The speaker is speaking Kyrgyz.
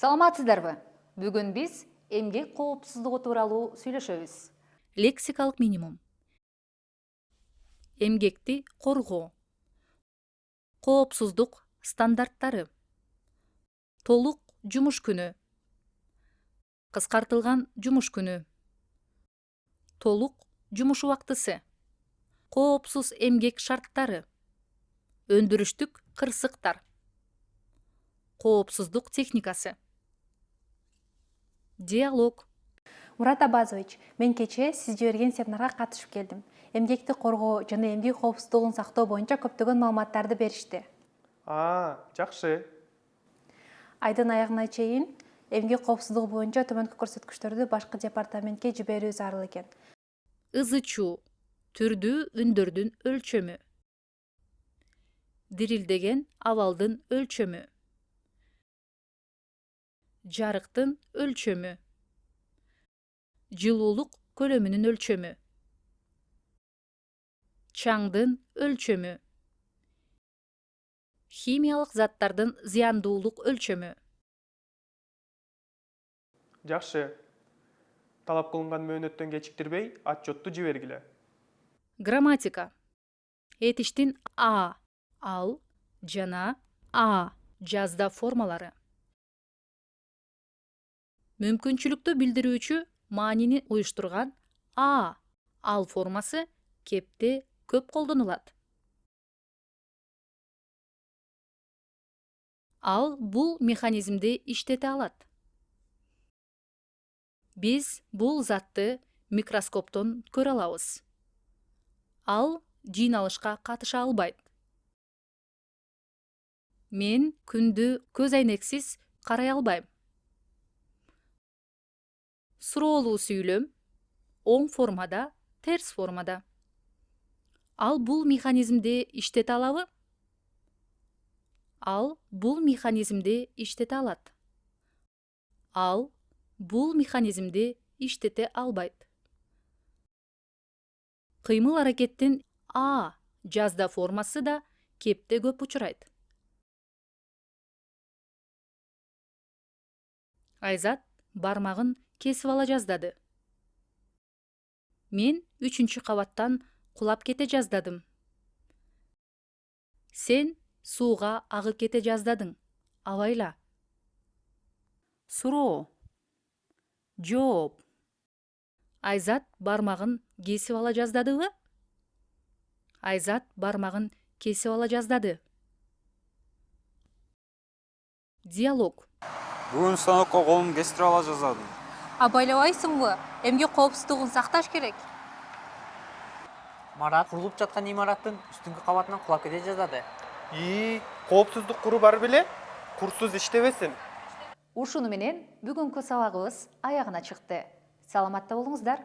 Саламатсыздарбы? Бүгүн биз эмгек коопсуздугу тууралуу сүйлөшөбүз. Лексикалык минимум. Эмгекти коргоо. Коопсуздук стандарттары. Толук жумуш күнү. Кыскартылган жумуш күнү. Толук жумуш убактысы. Коопсуз эмгек шарттары. Өндүрүштүк кырсыктар. Коопсуздук техникасы. Диалог. Мурат Абазович, мен кечээ сиз жиберген семинарга катышып келдим. Эмгекти коргоо жана эмгек коопсуздугун сактоо боюнча көптөгөн маалыматтарды беришти. Жакшы. Айдын аягына чейин эмгек коопсуздугу боюнча төмөнкү көрсөткүчтөрдү башкы департаментке жиберүү зарыл экен. Ызычуу. Түрдүү үндөрдүн өлчөмү. Дирилдеген абалдын өлчөмү. Жарыктын өлчөмү. Жылуулук көлөмүнүн өлчөмү. Чаңдын өлчөмү. Химиялык заттардын зыяндуулук өлчөмү. Жакшы. Талап кылынган мөөнөттөн кечиктирбей отчетту жибергиле. Грамматика. Этиштин а, ал жана а жазда формалары. Мүмкүнчүлүктү билдирүүчү маанини уюштурган а, ал формасы кепте көп колдонулат. Ал бул механизмди иштете алат. Биз бул затты микроскоптон көрө алабыз. Ал жыйналышка катыша албайт. Мен күндү көз айнексиз карай албайм. Суроолуу сүйлөм оң формада, терс формада. Ал бул механизмди иштете алабы? Ал бул механизмди иштете алат. Ал бул механизмди иштете албайт. Кыймыл аракеттин а жазда формасы да кепте көп учурайт. Айзат бармагын кесип ала жаздады. Мен 3-чү кабаттан кулап кете жаздадым. Сен сууга агып кете жаздадың. Абайла. Суроо. Жооп. Айзат бармагын кесип ала жаздадыбы? Айзат бармагын кесип ала жаздады. Диалог. Бүгүн станокко колумду кестире ала жаздадым. Абайлабайсыңбы? Эмгек коопсуздугун сакташ керек. Марат курулуп жаткан имараттын үстүнкү кабатынан кулап кете жаздады. Коопсуздук куру бар беле? Курсуз иштебесин. Ушуну менен бүгүнкү сабагыбыз аягына чыкты. Саламатта болуңуздар.